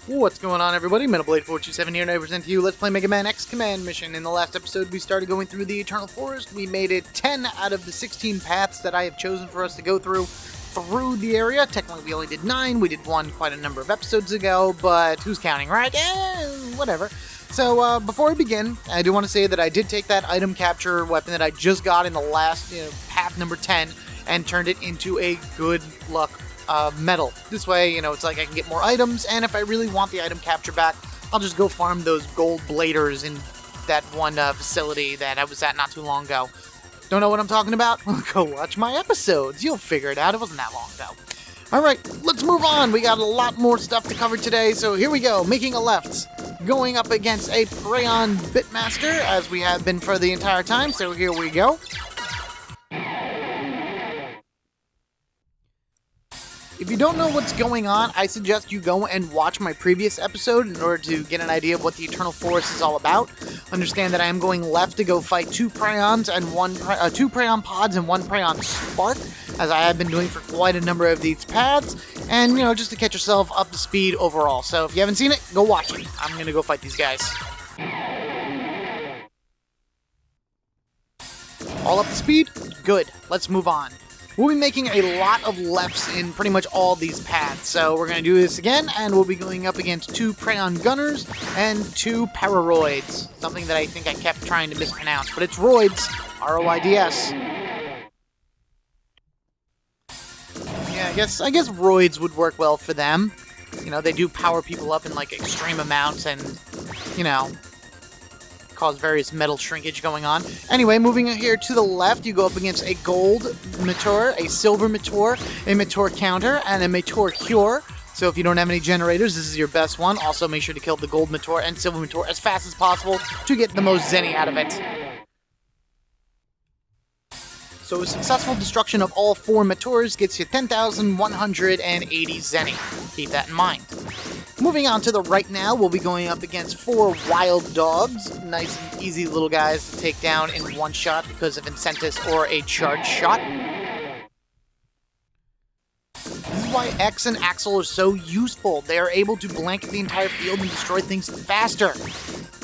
What's going on, everybody? MetalBlade427 here, and I present to you Let's Play Megaman X Command Mission. In the last episode, we started going through the Eternal Forest. We made it 10 out of the 16 paths that I have chosen for us to go through the area. Technically, we only did 9. We did 1 quite a number of episodes ago, but who's counting, right? Whatever. So, before we begin, I do want to say that I did take that item capture weapon that I just got in the last, path number 10, and turned it into a good luck medal. This way, it's like I can get more items, and if I really want the item capture back, I'll just go farm those gold bladers in that one facility that I was at not too long ago. Don't know what I'm talking about? Well, go watch my episodes. You'll figure it out. It wasn't that long ago. Alright, let's move on. We got a lot more stuff to cover today, so here we go. Making a left. Going up against a Prayon Bitmaster, as we have been for the entire time, so here we go. If you don't know what's going on, I suggest you go and watch my previous episode in order to get an idea of what the Eternal Forest is all about. Understand that I am going left to go fight 2 Prayons and 2 Prayon Pods and 1 Prayon Spark, as I have been doing for quite a number of these paths, and, just to catch yourself up to speed overall. So if you haven't seen it, go watch it. I'm going to go fight these guys. All up to speed? Good. Let's move on. We'll be making a lot of lefts in pretty much all these paths, so we're going to do this again, and we'll be going up against 2 Prayon Gunners and 2 Pararoids, something that I think I kept trying to mispronounce, but it's Roids, R-O-I-D-S. Yeah, I guess Roids would work well for them. They do power people up in, extreme amounts and, cause various metal shrinkage going on. Anyway, moving here to the left, you go up against a gold Meteor, a silver Meteor, a Meteor counter, and a Meteor cure. So if you don't have any generators, this is your best one. Also, make sure to kill the gold Meteor and silver Meteor as fast as possible to get the most Zenny out of it. So a successful destruction of all 4 Meteors gets you 10,180 Zenny. Keep that in mind. Moving on to the right now, we'll be going up against 4 Wild Dogs. Nice and easy little guys to take down in one shot because of Incentus or a charge shot. This is why X and Axel are so useful. They are able to blanket the entire field and destroy things faster.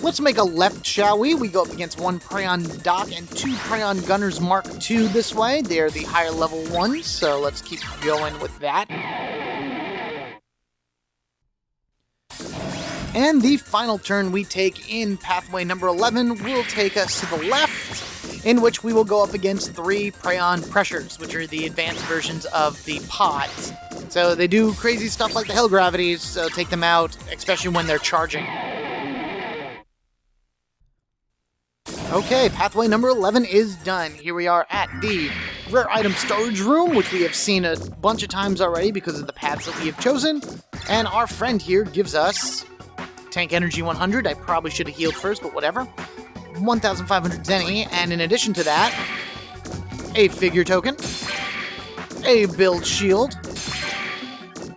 Let's make a left, shall we? We go up against 1 Prayon Doc and 2 Prayon Gunners Mark II this way. They are the higher level ones, so let's keep going with that. And the final turn we take in pathway number 11 will take us to the left, in which we will go up against 3 Prayon Pressures, which are the advanced versions of the pods. So they do crazy stuff like the Hell Gravities, so take them out, especially when they're charging. Okay, pathway number 11 is done. Here we are at the Rare Item Storage Room, which we have seen a bunch of times already because of the paths that we have chosen. And our friend here gives us Tank Energy 100. I probably should have healed first, but whatever. 1,500 Zenny, and in addition to that, a figure token, a build shield,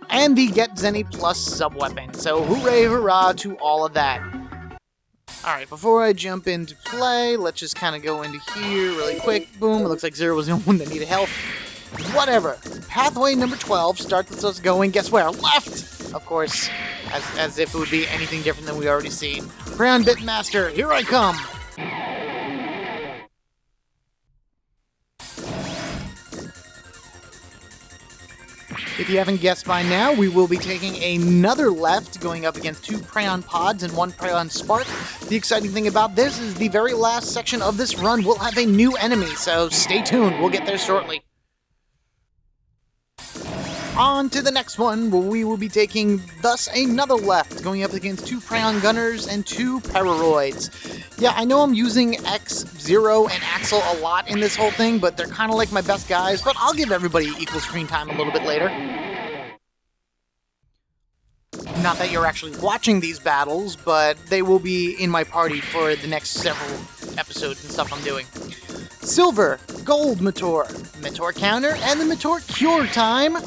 and the Get Zenny Plus sub-weapon. So hooray, hurrah to all of that. Alright, before I jump into play, let's just kind of go into here really quick. Boom, it looks like Zero was the only one that needed health. Whatever. Pathway number 12 starts us going, guess where? Left! Of course, as if it would be anything different than we already seen. Prayon Bitmaster, here I come! If you haven't guessed by now, we will be taking another left, going up against 2 Prayon Pods and 1 Prayon Spark. The exciting thing about this is the very last section of this run will have a new enemy, so stay tuned, we'll get there shortly. On to the next one, where we will be taking, thus, another left, going up against 2 Prayon Gunners and 2 Pararoids. Yeah, I know I'm using X, Zero, and Axel a lot in this whole thing, but they're kind of like my best guys, but I'll give everybody equal screen time a little bit later. Not that you're actually watching these battles, but they will be in my party for the next several episodes and stuff I'm doing. Silver, Gold Meteor, Meteor Counter, and the Meteor Cure time!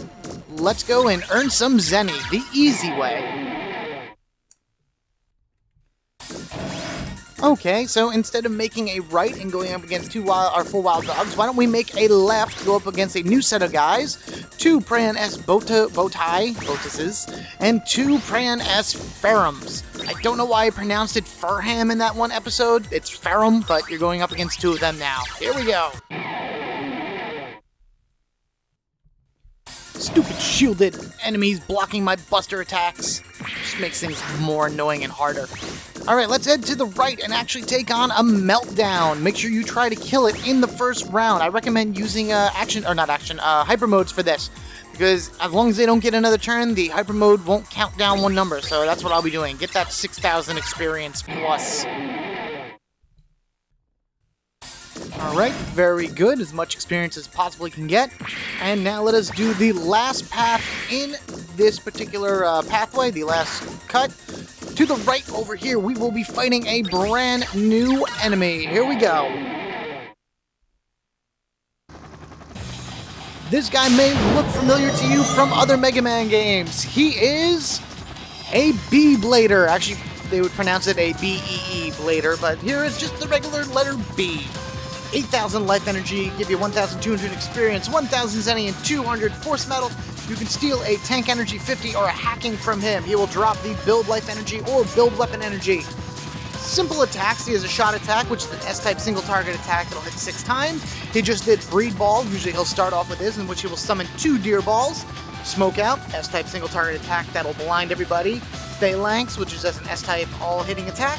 Let's go and earn some Zenny, the easy way. Okay, so instead of making a right and going up against our 4 wild dogs, why don't we make a left, go up against a new set of guys, 2 Prayan S Botuses, and 2 Prayan S Ferrums. I don't know why I pronounced it Furham in that one episode. It's Ferrum, but you're going up against 2 of them now. Here we go. Stupid shielded enemies blocking my buster attacks. Just makes things more annoying and harder. Alright, let's head to the right and actually take on a Meltdown. Make sure you try to kill it in the first round. I recommend using hyper modes for this. Because as long as they don't get another turn, the hyper mode won't count down one number. So that's what I'll be doing. Get that 6,000 experience plus. Alright, very good. As much experience as possibly can get. And now let us do the last path in this particular pathway, the last cut. To the right over here, we will be fighting a brand new enemy. Here we go. This guy may look familiar to you from other Mega Man games. He is a B-Blader. Actually, they would pronounce it a B-E-E Blader, but here is just the regular letter B. 8,000 life energy, give you 1,200 experience, 1,000 zenny, and 200 force metal. You can steal a tank energy 50 or a hacking from him. He will drop the build life energy or build weapon energy. Simple attacks. He has a shot attack, which is an S-type single target attack that'll hit 6 times. He just did breed ball. Usually he'll start off with this, in which he will summon 2 deer balls. Smoke out, S-type single target attack that'll blind everybody. Phalanx, which is just an S-type all hitting attack.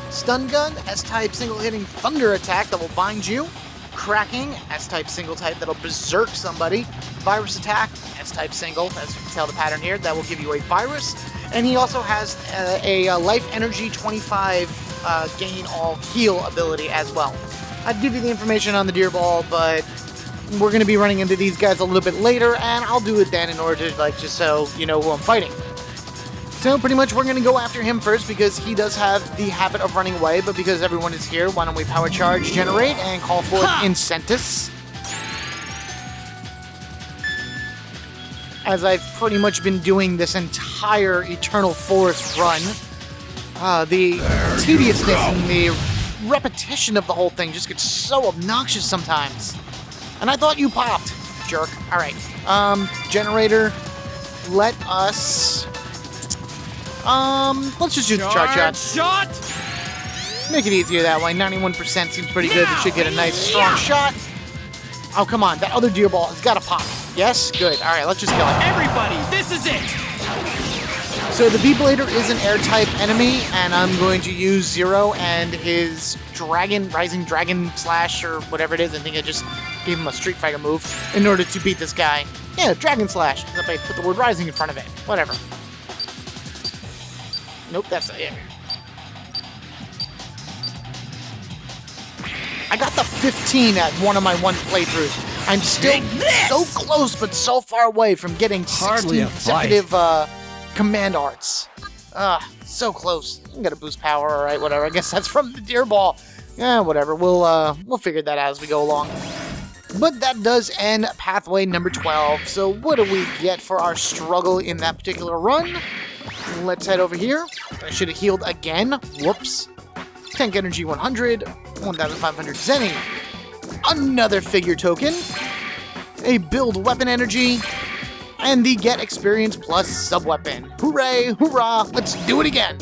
Stun gun, S-type single hitting thunder attack that will bind you. Cracking, S-type single type that'll berserk somebody. Virus attack, S-type single, as you can tell the pattern here, that will give you a virus. And he also has a life energy 25 gain all heal ability as well. I'd give you the information on the deer ball, but we're going to be running into these guys a little bit later, and I'll do it then in order to, just so you know who I'm fighting. So pretty much we're going to go after him first because he does have the habit of running away, but because everyone is here, why don't we power charge, generate, and call forth Incentus. As I've pretty much been doing this entire Eternal Forest run, the tediousness and the repetition of the whole thing just gets so obnoxious sometimes. And I thought you popped, jerk. Alright, generator, let us... let's just do the charge shot. Make it easier that way. 91% seems pretty good. We should get a nice strong shot. Oh, come on. That other deer ball has got to pop. Yes? Good. All right, let's just kill it. Everybody, this is it! So the B-Blader is an air-type enemy, and I'm going to use Zero and his Rising Dragon Slash, or whatever it is. I think I just gave him a Street Fighter move in order to beat this guy. Yeah, Dragon Slash. Except I put the word Rising in front of it. Whatever. Nope, that's not it. I got the 15 at one of my playthroughs. I'm still so close, but so far away from getting 16 consecutive command arts. So close. I'm gonna boost power, alright, whatever. I guess that's from the deer ball. Yeah, whatever. We'll figure that out as we go along. But that does end pathway number 12. So what do we get for our struggle in that particular run? Let's head over here. I should have healed again. Whoops. Tank energy 100. 1,500 zenny. Another figure token. A build weapon energy. And the get experience plus sub-weapon. Hooray, hoorah, let's do it again.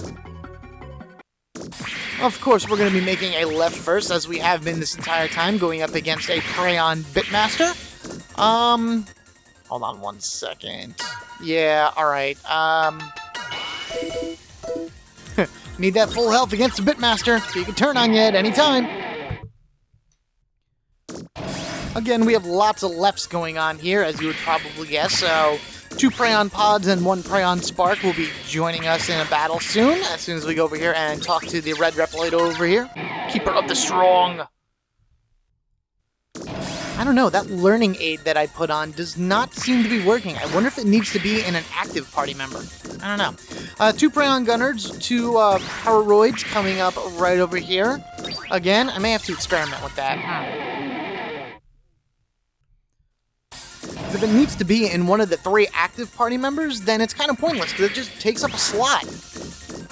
Of course, we're going to be making a left first, as we have been this entire time, going up against a Prayan Bitmaster. Hold on 1 second. Yeah, alright. Need that full health against the Bitmaster, so you can turn on you at any time. Again, we have lots of lefts going on here, as you would probably guess, so 2 Prayan Pods and 1 Prayan Spark will be joining us in a battle soon, as soon as we go over here and talk to the Red Replito over here. Keeper of the Strong. I don't know, that learning aid that I put on does not seem to be working. I wonder if it needs to be in an active party member. I don't know. 2 Prayan Gunnards, 2 Poweroids coming up right over here. Again, I may have to experiment with that. If it needs to be in one of the 3 active party members, then it's kind of pointless, because it just takes up a slot.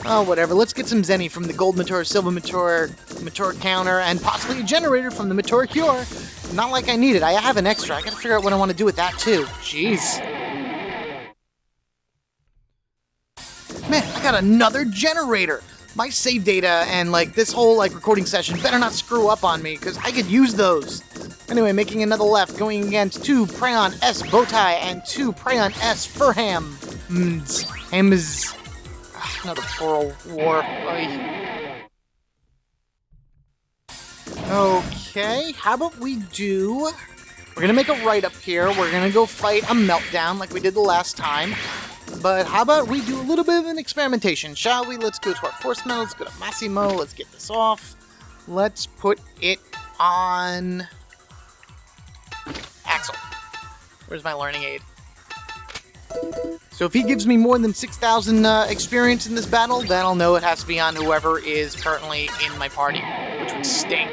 Oh, whatever. Let's get some Zenny from the Gold Mature, Silver Mature, Mature Counter, and possibly a generator from the Mature Cure. Not like I need it. I have an extra. I gotta figure out what I want to do with that, too. Jeez. Man, I got another generator. My save data and, like, this whole, like, recording session better not screw up on me, because I could use those. Anyway, making another left, going against 2 Prayon S Bowtie and 2 Prayon S Furham. Hems. Another plural war. Okay, how about we do... We're gonna make a right up here. We're gonna go fight a meltdown like we did the last time. But how about we do a little bit of an experimentation, shall we? Let's go to our Force Metal, let's go to Massimo, let's get this off. Let's put it on... Axel. Where's my learning aid? So if he gives me more than 6,000 experience in this battle, then I'll know it has to be on whoever is currently in my party, which would stink.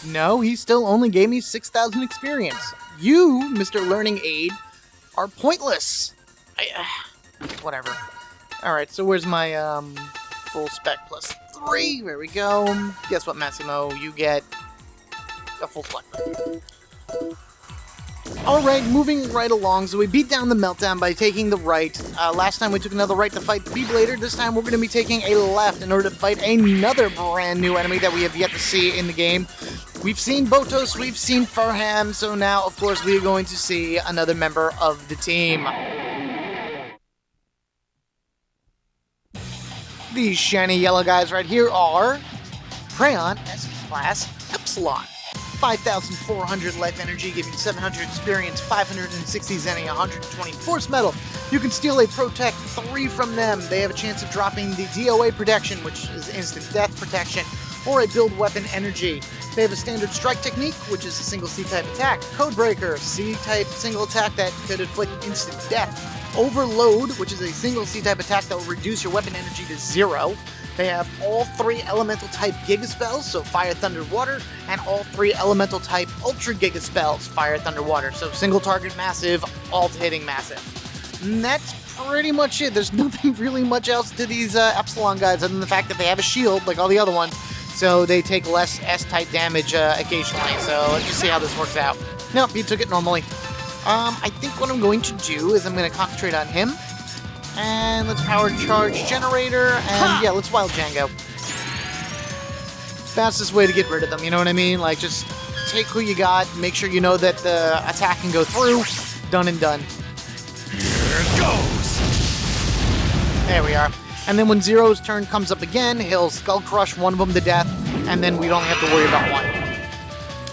No, he still only gave me 6,000 experience. You, Mr. Learning Aid, are pointless. Whatever. Alright, so where's my full spec plus 3? There we go. Guess what, Massimo? You get a full spec. Alright, moving right along. So we beat down the meltdown by taking the right. Last time we took another right to fight the Beeblader. This time we're going to be taking a left in order to fight another brand new enemy that we have yet to see in the game. We've seen Botos, we've seen Furham, so now, of course, we are going to see another member of the team. These shiny yellow guys right here are Prayon S-Class Epsilon. 5,400 life energy, giving 700 experience, 560 Zenny, 120 Force Metal. You can steal a Protect 3 from them. They have a chance of dropping the DOA protection, which is instant death protection, or a build weapon energy. They have a standard strike technique, which is a single C-type attack. Codebreaker, C-type single attack that could inflict instant death. Overload, which is a single C-type attack that will reduce your weapon energy to 0. They have all 3 elemental type Giga Spells, so Fire, Thunder, Water, and all 3 elemental type Ultra Giga Spells, Fire, Thunder, Water. So single target massive, alt hitting massive. And that's pretty much it. There's nothing really much else to these Epsilon guys other than the fact that they have a shield like all the other ones, so they take less S-type damage occasionally. So let's just see how this works out. Nope, he took it normally. I think what I'm going to do is I'm going to concentrate on him. And let's power charge generator, and yeah, let's wild Django. Fastest way to get rid of them, you know what I mean? Like, just take who you got, make sure you know that the attack can go through, done and done. Here it goes! There we are. And then when Zero's turn comes up again, he'll Skull Crush one of them to death, and then we don't have to worry about one.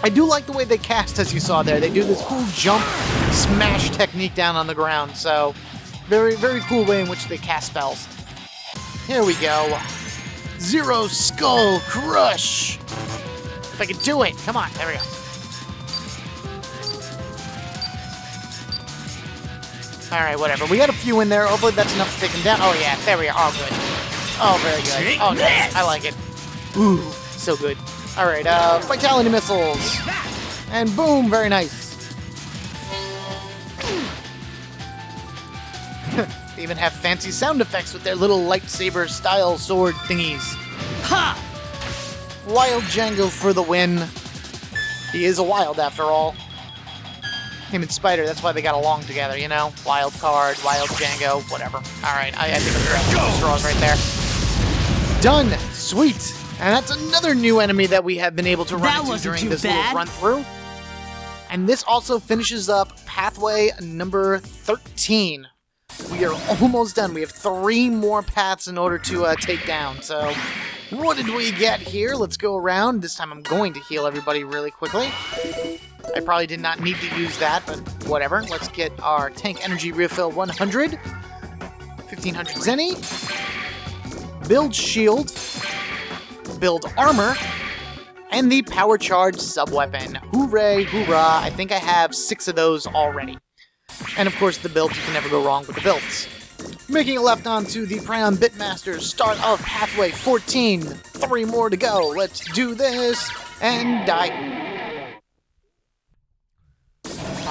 I do like the way they cast, as you saw there. They do this cool jump smash technique down on the ground, so... Very, very cool way in which they cast spells. Here we go. Zero Skull Crush. If I could do it. Come on. There we go. Alright, whatever. We got a few in there. Hopefully that's enough to take them down. Oh, yeah. There we are. Oh, good. Oh, very good. Oh, nice. I like it. Ooh, so good. Alright, Vitality Missiles. And boom. Very nice. They even have fancy sound effects with their little lightsaber style sword thingies. Ha! Wild Django for the win. He is a wild after all. Him and Spider, that's why they got along together, you know? Wild card, Wild Django, whatever. Alright, I think I'm grabbing the straws right there. Done! Sweet! And that's another new enemy that we have been able to run into during this little run through. And this also finishes up pathway number 13. We are almost done. We have 3 more paths in order to take down. So, what did we get here? Let's go around. This time I'm going to heal everybody really quickly. I probably did not need to use that, but whatever. Let's get our tank energy refill 100. 1500 Zenny. Build shield. Build armor. And the power charge sub-weapon. Hooray, hoorah. I think I have 6 of those already. And of course the builds, you can never go wrong with the builds. Making a left onto the Prayon Bitmasters, start of pathway 14. 3 more to go. Let's do this and die.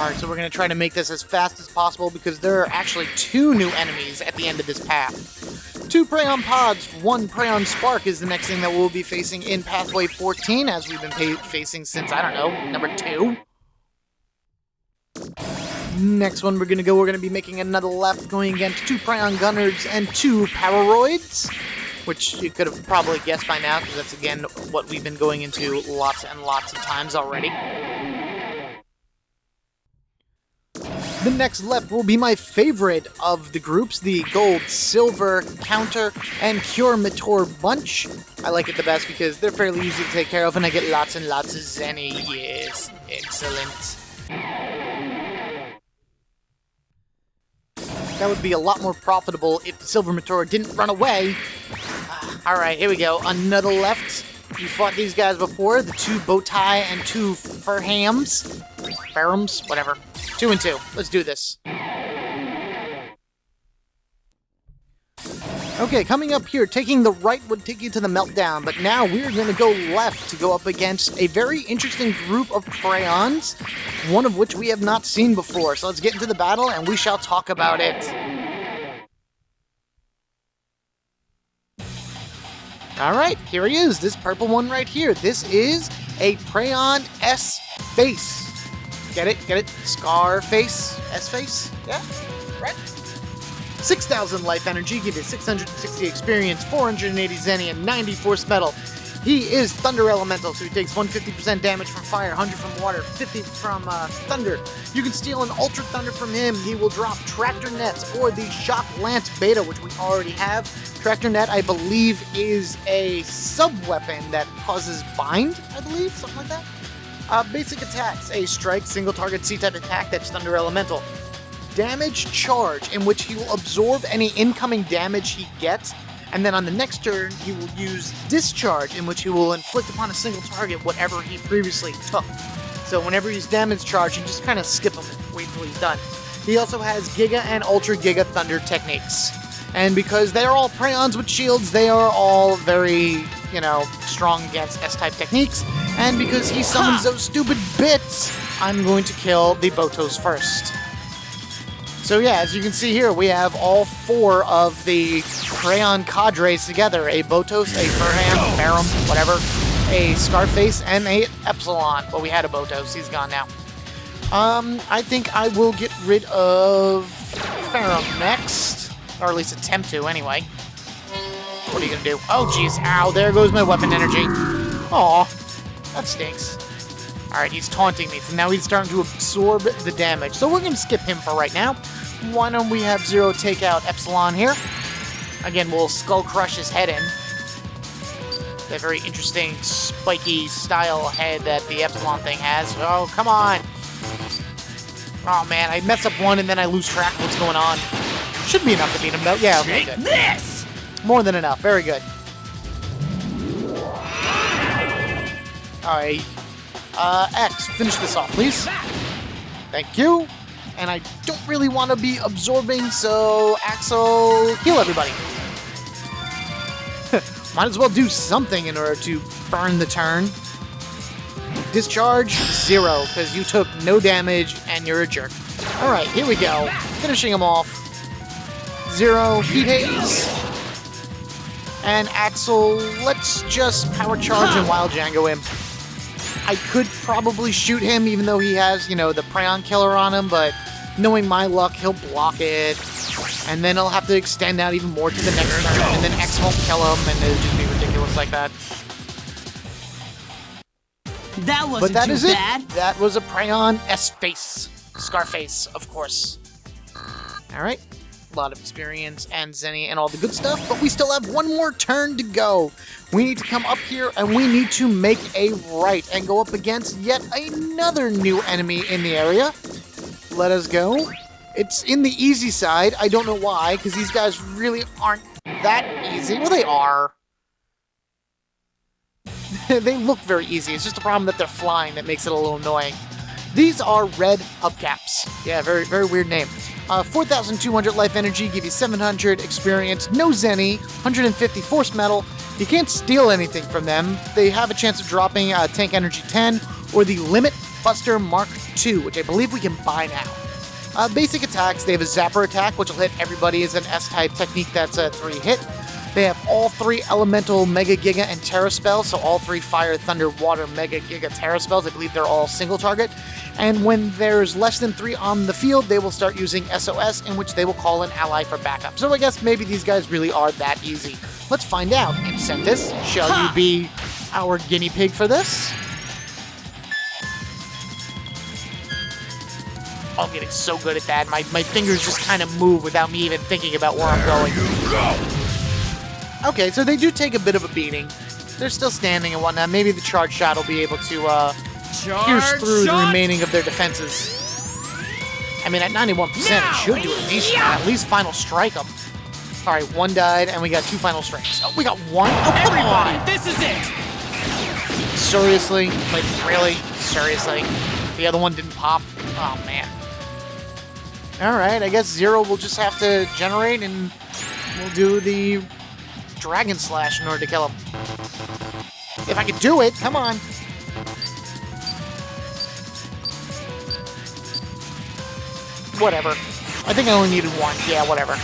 Alright, so we're going to try to make this as fast as possible because there are actually 2 new enemies at the end of this path. 2 Prayon Pods, 1 Prayon Spark is the next thing that we'll be facing in Pathway 14, as we've been facing since, I don't know, number 2. Next one we're going to be making another left, going against 2 Prayon Gunnards and 2 Paroroids, which you could have probably guessed by now, because that's, again, what we've been going into lots and lots of times already. The next left will be my favorite of the groups, the Gold, Silver, Counter, and Cure Mator bunch. I like it the best because they're fairly easy to take care of, and I get lots and lots of Zenny. Yes, excellent. That would be a lot more profitable if the Silver Mator didn't run away. Alright, here we go. Another left. We fought these guys before, the 2 Bowtie and 2 Ferhams. Ferhams? Whatever. 2 and 2. Let's do this. Okay, coming up here, taking the right would take you to the Meltdown, but now we're going to go left to go up against a very interesting group of Prayons, one of which we have not seen before. So let's get into the battle, and we shall talk about it. Alright, here he is, this purple one right here. This is a Prayon S-Face. Get it? Get it? Scar-Face? S-Face? Yeah? Right? 6,000 life energy, give you 660 experience, 480 Zenny, and 90 force metal. He is Thunder Elemental, so he takes 150% damage from fire, 100 from water, 50 from thunder. You can steal an Ultra Thunder from him. He will drop Tractor Nets or the Shock Lance Beta, which we already have. Tractor Net, I believe, is a sub-weapon that causes bind, I believe, something like that. Basic attacks, a strike, single target C-type attack, that's Thunder Elemental. Damage charge, in which he will absorb any incoming damage he gets, and then on the next turn, he will use discharge, in which he will inflict upon a single target whatever he previously took. So whenever he's damage charged, you just kind of skip him and wait till he's done. He also has Giga and Ultra Giga Thunder techniques. And because they're all Prayons with shields, they are all very, strong against S-type techniques. And because he summons those stupid bits, I'm going to kill the Botos first. So yeah, as you can see here, we have all 4 of the Prayon cadres together. A Botos, a Ferham, Ferrum, whatever, a Scarface, and a Epsilon. Well, we had a Botos, he's gone now. I think I will get rid of Ferrum next. Or at least attempt to, anyway. What are you gonna do? Oh, jeez. Ow, there goes my weapon energy. Aw, that stinks. Alright, he's taunting me, so now he's starting to absorb the damage. So we're gonna skip him for right now. Why don't we have Zero take out Epsilon here? Again, we'll Skull Crush his head in. That very interesting, spiky style head that the Epsilon thing has. Oh, come on! Oh man, I mess up one and then I lose track of what's going on. Should be enough to beat him, though. Yeah, okay, good. This! More than enough. Very good. Alright. X, finish this off, please. Thank you. And I don't really want to be absorbing, so Axel, heal everybody. Might as well do something in order to burn the turn. Discharge, 0, because you took no damage and you're a jerk. Alright, here we go. Finishing him off. 0, Heat Haze. And Axel, let's just Power Charge and Wild Django him. I could probably shoot him, even though he has, the Prayon Killer on him, but knowing my luck, he'll block it. And then he'll have to extend out even more to the next turn, and then X won't kill him, and it'll just be ridiculous like that. That wasn't too bad. That was a Prayon S-Face. Scarface, of course. Alright. A lot of experience and Zenny and all the good stuff, but we still have one more turn to go. We need to come up here and we need to make a right and go up against yet another new enemy in the area. Let us go. It's in the easy side. I don't know why, because these guys really aren't that easy. Well, they are. They look very easy. It's just a problem that they're flying that makes it a little annoying. These are red hubcaps. Yeah, very, very weird name. 4,200 life energy, give you 700 experience, no Zenny, 150 force metal. You can't steal anything from them. They have a chance of dropping tank energy 10 or the limit Buster Mark II, which I believe we can buy now. Basic attacks, they have a Zapper attack, which will hit everybody as an S-type technique that's a 3-hit. They have all 3 elemental Mega Giga and Terra spells, so all 3 Fire, Thunder, Water, Mega Giga, Terra spells. I believe they're all single target. And when there's less than 3 on the field, they will start using SOS, in which they will call an ally for backup. So I guess maybe these guys really are that easy. Let's find out. Incentus, shall you be our guinea pig for this? Oh, I'm getting so good at that. My fingers just kind of move without me even thinking about where I'm going. Okay, so they do take a bit of a beating. They're still standing and whatnot. Maybe the charge shot will be able to pierce through the remaining of their defenses. I mean, at 91%, it should do at least final strike them. All right, 1 died, and we got 2 final strikes. Oh, we got 1? Oh, come on! This is it! Seriously? Like, really? Seriously? The other one didn't pop? Oh, man. All right, I guess 0 will just have to generate, and we'll do the Dragon Slash in order to kill him. If I can do it, come on. Whatever. I think I only needed 1. Yeah, whatever.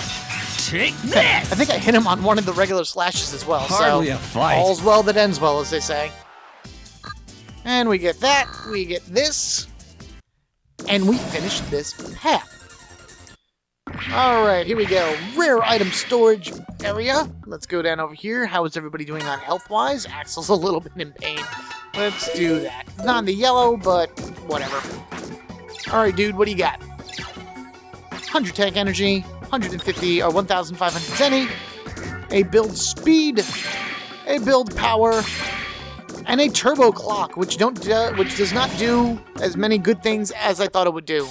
Take this! I think I hit him on one of the regular slashes as well. Hardly so a fight. All's well that ends well, as they say. And we get that. We get this. And we finish this path. Alright, here we go. Rare item storage area. Let's go down over here. How is everybody doing on health-wise? Axel's a little bit in pain. Let's do that. Not in the yellow, but whatever. Alright, dude, what do you got? 100 tank energy, 150 or 1,500 zenny, a build speed, a build power, and a turbo clock, which does not do as many good things as I thought it would do.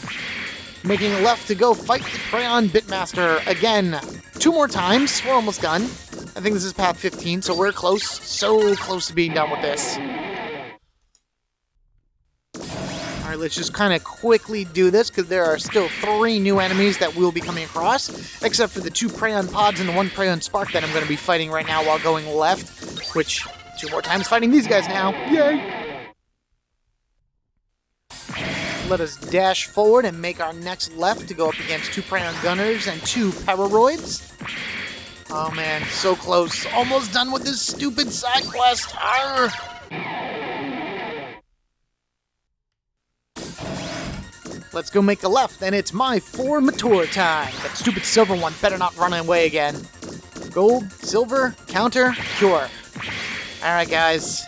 Making a left to go fight the Crayon Bitmaster again. 2 more times. We're almost done. I think this is path 15, so we're close. So close to being done with this. Alright, let's just kind of quickly do this, because there are still 3 new enemies that we'll be coming across, except for the 2 Crayon Pods and the 1 Crayon Spark that I'm going to be fighting right now while going left, which, 2 more times fighting these guys now. Yay! Let us dash forward and make our next left to go up against 2 Crayon Gunners and 2 Pararoids. Oh man, so close. Almost done with this stupid side quest. Arr! Let's go make a left, and it's my 4 Mature time. That stupid silver one better not run away again. Gold, silver, counter, cure. Alright guys,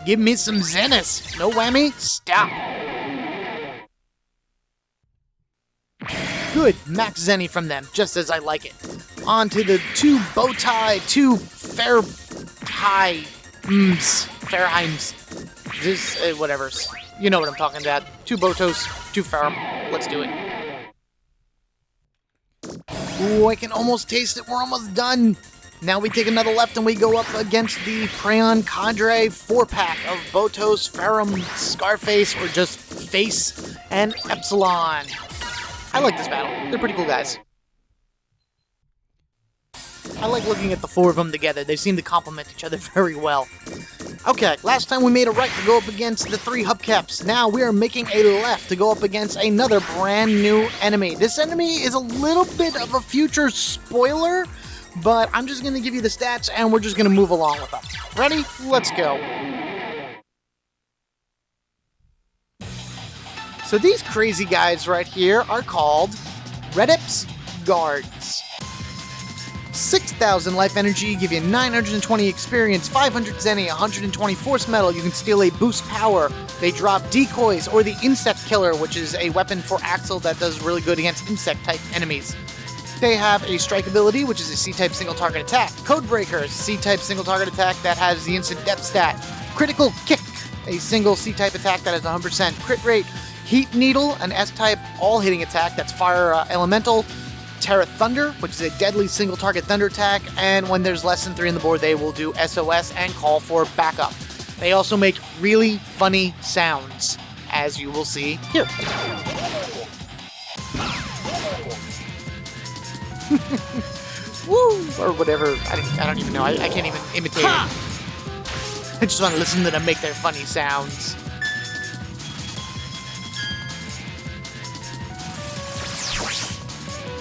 give me some Zenith. No whammy, stop. Good, max Zenny from them, just as I like it. On to the 2 Bowtie, 2 Fairheims. This, whatever's. You know what I'm talking about. 2 Botos, 2 Ferrum. Let's do it. Ooh, I can almost taste it. We're almost done. Now we take another left and we go up against the Crayon Cadre 4-pack of Botos, Ferrum, Scarface, or just Face, and Epsilon. I like this battle. They're pretty cool guys. I like looking at the 4 of them together. They seem to complement each other very well. Okay, last time we made a right to go up against the 3 hubcaps. Now we are making a left to go up against another brand new enemy. This enemy is a little bit of a future spoiler, but I'm just going to give you the stats and we're just going to move along with them. Ready? Let's go. So these crazy guys right here are called Redip's Guards. 6,000 life energy, give you 920 experience, 500 zenny, 120 force metal. You can steal a boost power. They drop decoys or the insect killer, which is a weapon for Axel that does really good against insect-type enemies. They have a strike ability, which is a C-type single target attack. Codebreakers, C-type single target attack that has the instant death stat. Critical kick, a single C-type attack that has 100% crit rate. Heat Needle, an S-type all-hitting attack that's fire elemental. Terra Thunder, which is a deadly single-target thunder attack, and when there's less than 3 on the board, they will do SOS and call for backup. They also make really funny sounds, as you will see here. Woo! Or whatever. I don't even know. I can't even imitate it. I just want to listen to them make their funny sounds.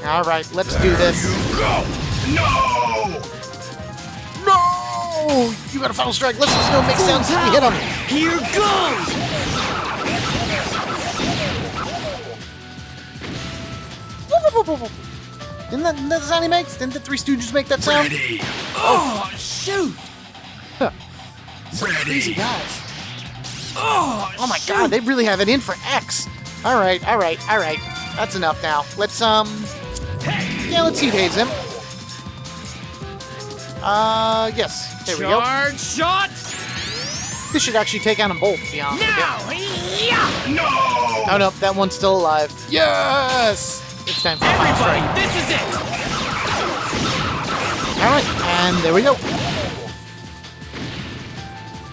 Alright, let's do this. Go! No! No! You got a final strike. Let's just know it makes sense. We hit him. Here goes! Didn't that sound he makes? Didn't the Three Stooges make that sound? Ready! Oh, shoot! Crazy guys. Oh my god, they really have it in for X. Alright. That's enough now. Let's let's heat haze him. Yes. There we go. Charge shot! This should actually take out them both, to be honest with Now! you. Yeah! No! Oh no, that one's still alive. Yes! It's time for a final Everybody, strike. this is it! Alright, and there we go.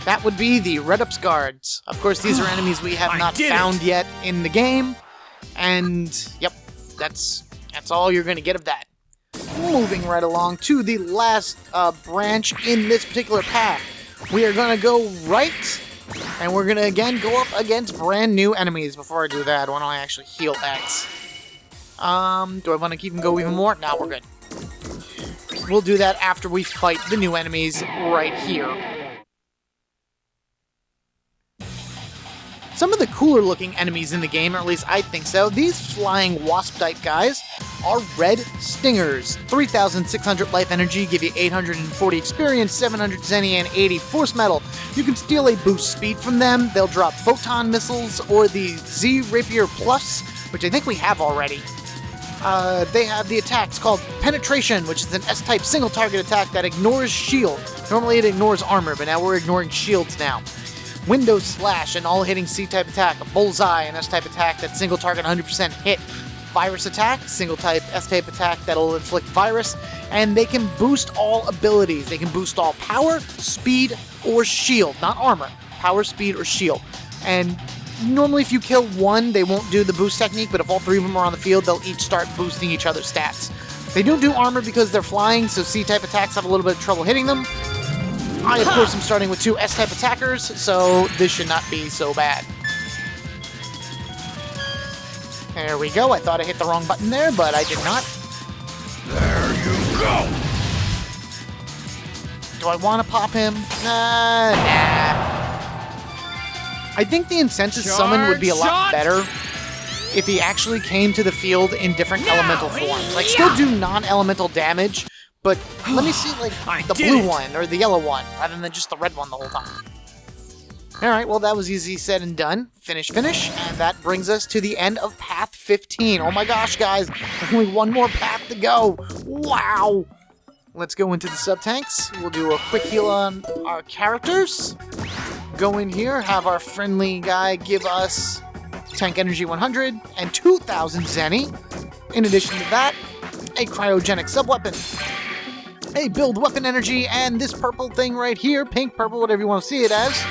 That would be the Red Ups guards. Of course, these are enemies we have not found yet in the game. And, yep, that's all you're going to get of that. Moving right along to the last branch in this particular path. We are going to go right, and we're going to again go up against brand new enemies. Before I do that, why don't I actually heal X? Do I want to keep him go even more? No, we're good. We'll do that after we fight the new enemies right here. Some of the cooler looking enemies in the game, or at least I think so, these flying wasp-type guys are red stingers. 3,600 life energy, give you 840 experience, 700 zenny, and 80 force metal. You can steal a boost speed from them. They'll drop photon missiles or the Z Rapier Plus, which I think we have already. They have the attacks called Penetration, which is an S-type single target attack that ignores shield. Normally it ignores armor, but now we're ignoring shields now. Window Slash, an all-hitting C-type attack. A Bullseye, an S-type attack that single target 100% hit. Virus attack, single-type S-type attack that'll inflict virus. And they can boost all abilities. They can boost all power, speed, or shield. Not armor. Power, speed, or shield. And normally if you kill one, they won't do the boost technique, but if all three of them are on the field, they'll each start boosting each other's stats. They don't do armor because they're flying, so C-type attacks have a little bit of trouble hitting them. I, of course, am starting with two S-type attackers, so this should not be so bad. There we go. I thought I hit the wrong button there, but I did not. There you go! Do I want to pop him? Nah. I think the incentive summon would be a lot better if he actually came to the field in different elemental forms. Like, still do non-elemental damage, but let me see, like, the blue one or the yellow one, rather than just the red one the whole time. Alright, well, that was easy said and done. Finish, and that brings us to the end of Path 15. Oh my gosh, guys, only one more path to go. Wow! Let's go into the sub-tanks. We'll do a quick heal on our characters. Go in here, have our friendly guy give us tank energy 100 and 2,000 zenny. In addition to that, a cryogenic sub-weapon. A build weapon energy, and this purple thing right here, pink, purple, whatever you want to see it as,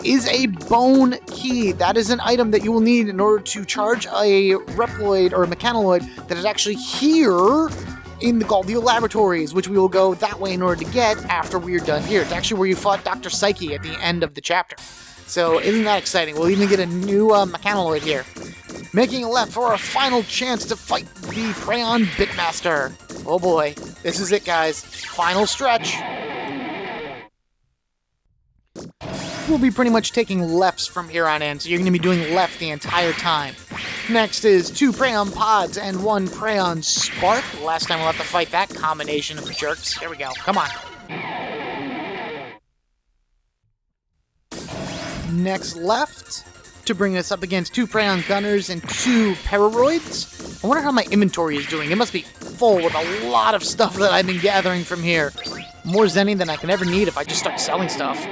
is a bone key. That is an item that you will need in order to charge a Reploid or a Mechanaloid that is actually here in the Galdio Laboratories, which we will go that way in order to get after we're done here. It's actually where you fought Dr. Psyche at the end of the chapter. So isn't that exciting? We'll even get a new Mechanaloid here. Making a left for our final chance to fight the Prayon Bitmaster. Oh boy, this is it, guys. Final stretch. We'll be pretty much taking lefts from here on in, so you're going to be doing left the entire time. Next is 2 Prayon Pods and 1 Prayon Spark. Last time we'll have to fight that combination of jerks. Here we go. Come on. Next left to bring us up against 2 Prayon Gunners and 2 Paroroids. I wonder how my inventory is doing. It must be full with a lot of stuff that I've been gathering from here. More Zenny than I can ever need if I just start selling stuff.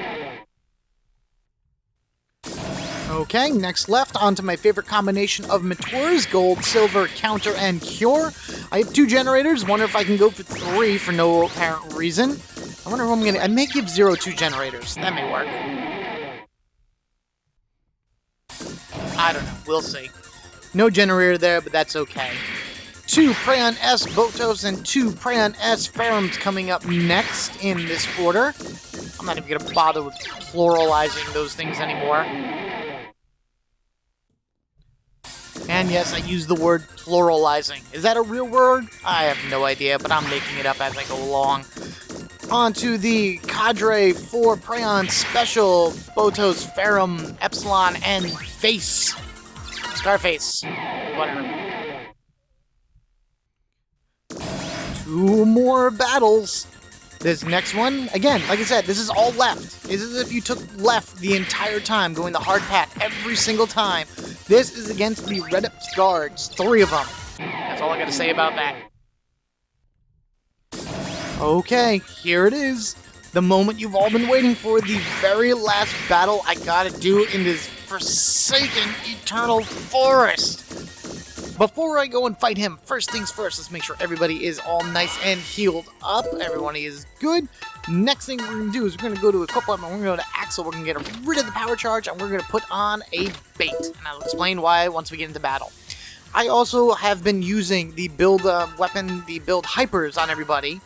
Okay, next left, onto my favorite combination of Mators, Gold, Silver, Counter, and Cure. I have 2 generators. Wonder if I can go for 3 for no apparent reason. I wonder who I'm going to... I may give 0 2 generators. That may work. I don't know. We'll see. No generator there, but that's okay. 2 Prayon S Botos and 2 Prayon S Ferums coming up next in this order. I'm not even going to bother with pluralizing those things anymore. And yes, I use the word pluralizing. Is that a real word? I have no idea, but I'm making it up as I go along. On to the Cadre 4 Prayon Special, Botos, Ferrum, Epsilon, and Face. Scarface. Whatever. 2 more battles. This next one, again, like I said, this is all left. It's as if you took left the entire time, going the hard path every single time. This is against the Red Ups Guards, 3 of them. That's all I gotta say about that. Okay, here it is. The moment you've all been waiting for, the very last battle I gotta do in this forsaken Eternal Forest. Before I go and fight him, first things first, let's make sure everybody is all nice and healed up. Everyone is good. Next thing we're going to do is we're going to go to equip weapon, we're going to go to Axel, we're going to get rid of the power charge, and we're going to put on a bait. And I'll explain why once we get into battle. I also have been using the build weapon, the build hypers on everybody.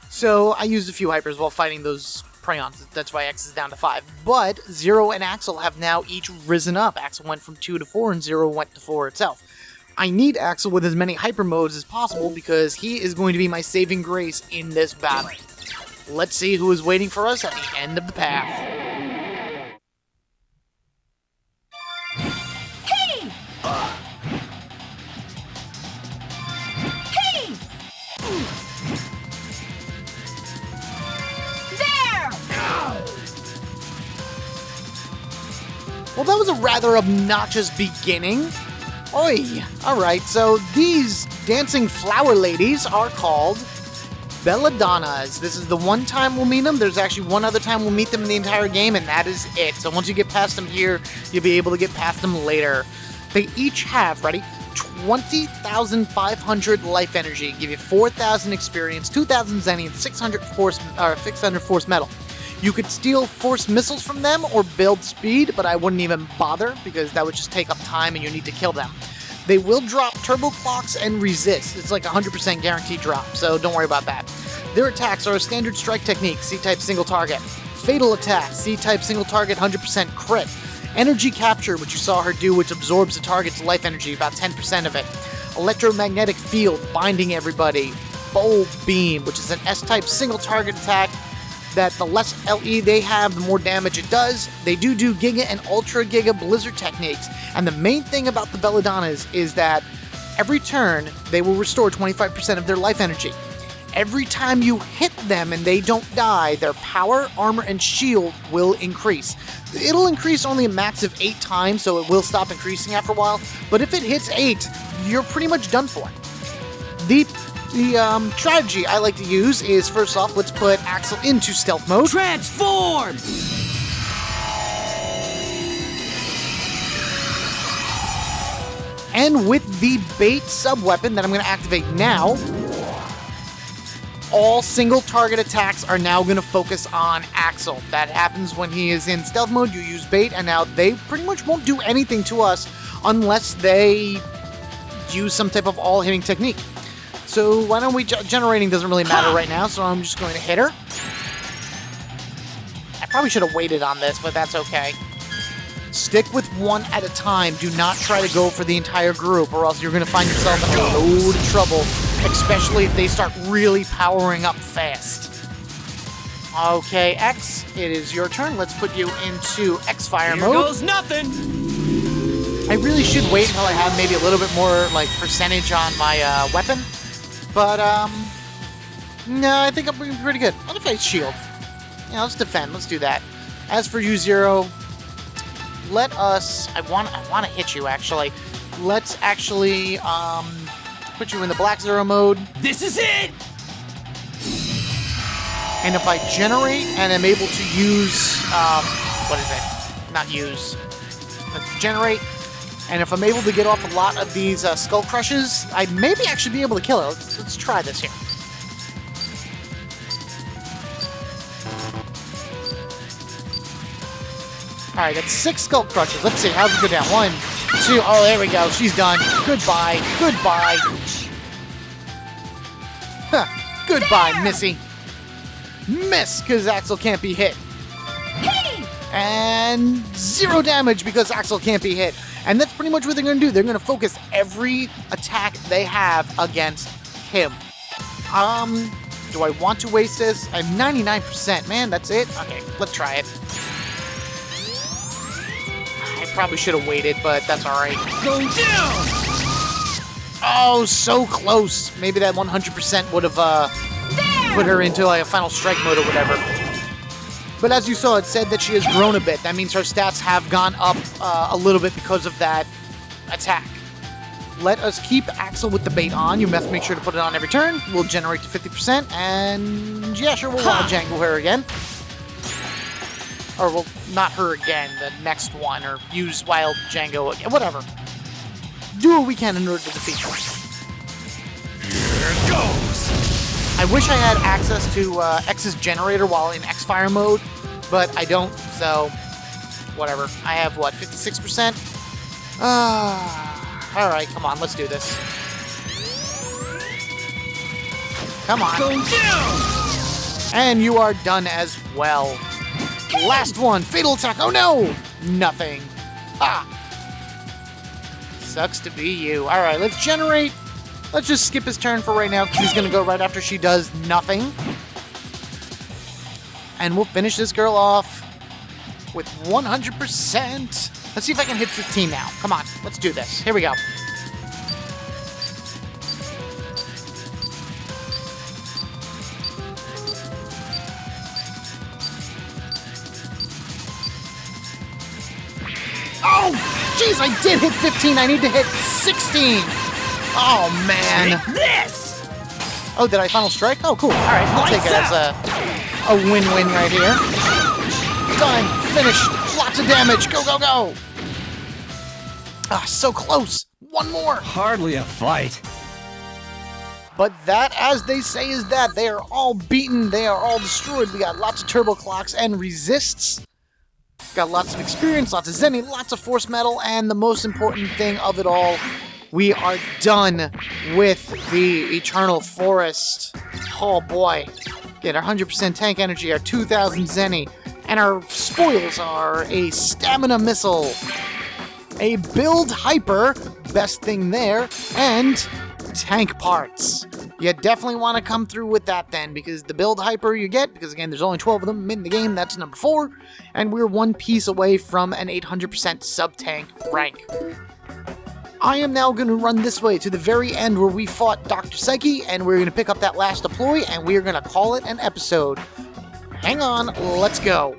So I used a few hypers while fighting those Prayons. That's why X is down to 5. But Zero and Axel have now each risen up. Axel went from 2 to 4, and Zero went to 4 itself. I need Axel with as many hyper modes as possible because he is going to be my saving grace in this battle. Let's see who is waiting for us at the end of the path. Hey! Hey! There! Well, that was a rather obnoxious beginning. Oi! Alright, so these dancing flower ladies are called Belladonnas. This is the one time we'll meet them. There's actually one other time we'll meet them in the entire game, and that is it. So once you get past them here, you'll be able to get past them later. They each have, ready, 20,500 life energy, give you 4,000 experience, 2,000 zenith, 600 force metal. You could steal force missiles from them or build speed, but I wouldn't even bother because that would just take up time and you need to kill them. They will drop turbo clocks and resist. It's like 100% guaranteed drop, so don't worry about that. Their attacks are a standard strike technique, C-type single target. Fatal attack, C-type single target, 100% crit. Energy capture, which you saw her do, which absorbs the target's life energy, about 10% of it. Electromagnetic field, binding everybody. Bold beam, which is an S-type single target attack that the less LE they have, the more damage it does. They do Giga and Ultra Giga Blizzard techniques. And the main thing about the Belladonnas is that every turn, they will restore 25% of their life energy. Every time you hit them and they don't die, their power, armor, and shield will increase. It'll increase only a max of 8 times, so it will stop increasing after a while. But if it hits 8, you're pretty much done for. The strategy I like to use is, first off, let's put Axel into stealth mode. Transform! And with the bait sub-weapon that I'm going to activate now, all single target attacks are now going to focus on Axel. That happens when he is in stealth mode, you use bait, and now they pretty much won't do anything to us unless they use some type of all-hitting technique. So why don't we, generating doesn't really matter right now, so I'm just going to hit her. I probably should have waited on this, but that's okay. Stick with one at a time. Do not try to go for the entire group, or else you're going to find yourself in a load of trouble, especially if they start really powering up fast. Okay, X, it is your turn. Let's put you into X-Fire mode. Here goes nothing! I really should wait until I have maybe a little bit more, like, percentage on my weapon. But, no, I think I'm doing pretty good. What if I shield? Yeah, let's defend. Let's do that. As for you, Zero, let us... I want to hit you, actually. Let's actually, put you in the Black Zero mode. This is it! And if I generate and am able to use, what is it? Not use. Let's generate. And if I'm able to get off a lot of these skull crushes, I maybe actually be able to kill it. Let's try this here. Alright, that's 6 skull crushes. Let's see, how's it go down? 1, 2, oh, there we go. She's done. Goodbye. Goodbye. Huh. Goodbye, Missy. Miss, because Axel can't be hit. Hey! And 0 damage because Axel can't be hit. And that's pretty much what they're going to do. They're going to focus every attack they have against him. Do I want to waste this? I'm 99%. Man, that's it? Okay, let's try it. I probably should have waited, but that's alright. Go down! Oh, so close. Maybe that 100% would have put her into like a final strike mode or whatever. But as you saw, it said that she has grown a bit. That means her stats have gone up a little bit because of that attack. Let us keep Axel with the bait on. You must make sure to put it on every turn. We'll generate to 50%, and yeah, sure, we'll Wild Django her again. Or, well, not her again, the next one, or use Wild Django again, whatever. Do what we can in order to defeat her. Here it goes. I wish I had access to X's generator while in X-Fire mode, but I don't, so whatever. I have, what, 56%? Alright, come on, let's do this. Come on. Go down! And you are done as well. Last one, fatal attack. Oh no! Nothing. Ah! Sucks to be you. Alright, let's generate. Let's just skip his turn for right now, because he's going to go right after she does nothing. And we'll finish this girl off with 100%. Let's see if I can hit 15 now. Come on, let's do this. Here we go. Oh, jeez, I did hit 15. I need to hit 16. Oh, man. Take this! Oh, did I final strike? Oh, cool. All right, I'll take it as a win-win right here. Done. Finish. Lots of damage. Go, go, go. Ah, so close. One more. Hardly a fight. But that, as they say, is that. They are all beaten. They are all destroyed. We got lots of turbo clocks and resists. Got lots of experience, lots of Zenny, lots of force metal, and the most important thing of it all, we are done with the Eternal Forest. Oh boy. Get our 100% tank energy, our 2,000 Zenny, and our spoils are a stamina missile, a build hyper, best thing there, and tank parts. You definitely want to come through with that then, because the build hyper you get, because again there's only 12 of them in the game, that's number 4, and we're one piece away from an 800% sub-tank rank. I am now going to run this way to the very end where we fought Dr. Psyche, and we're going to pick up that last deploy, and we're going to call it an episode. Hang on, let's go.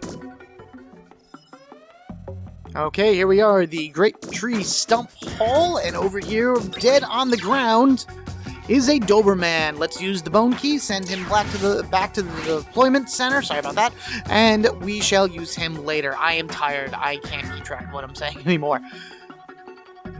Okay, here we are, the Great Tree Stump Hall, and over here, dead on the ground, is a Doberman. Let's use the bone key, send him back to the deployment center, sorry about that, and we shall use him later. I am tired, I can't keep track of what I'm saying anymore.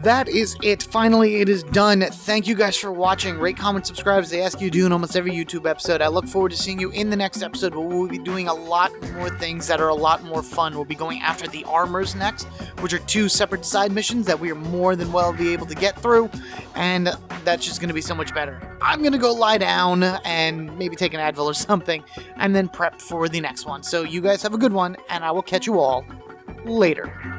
That is it. Finally, it is done. Thank you guys for watching. Rate, comment, subscribe as they ask you to do in almost every YouTube episode. I look forward to seeing you in the next episode where we'll be doing a lot more things that are a lot more fun. We'll be going after the armors next, which are 2 separate side missions that we are more than well be able to get through, and that's just going to be so much better. I'm going to go lie down and maybe take an Advil or something, and then prep for the next one. So you guys have a good one, and I will catch you all later.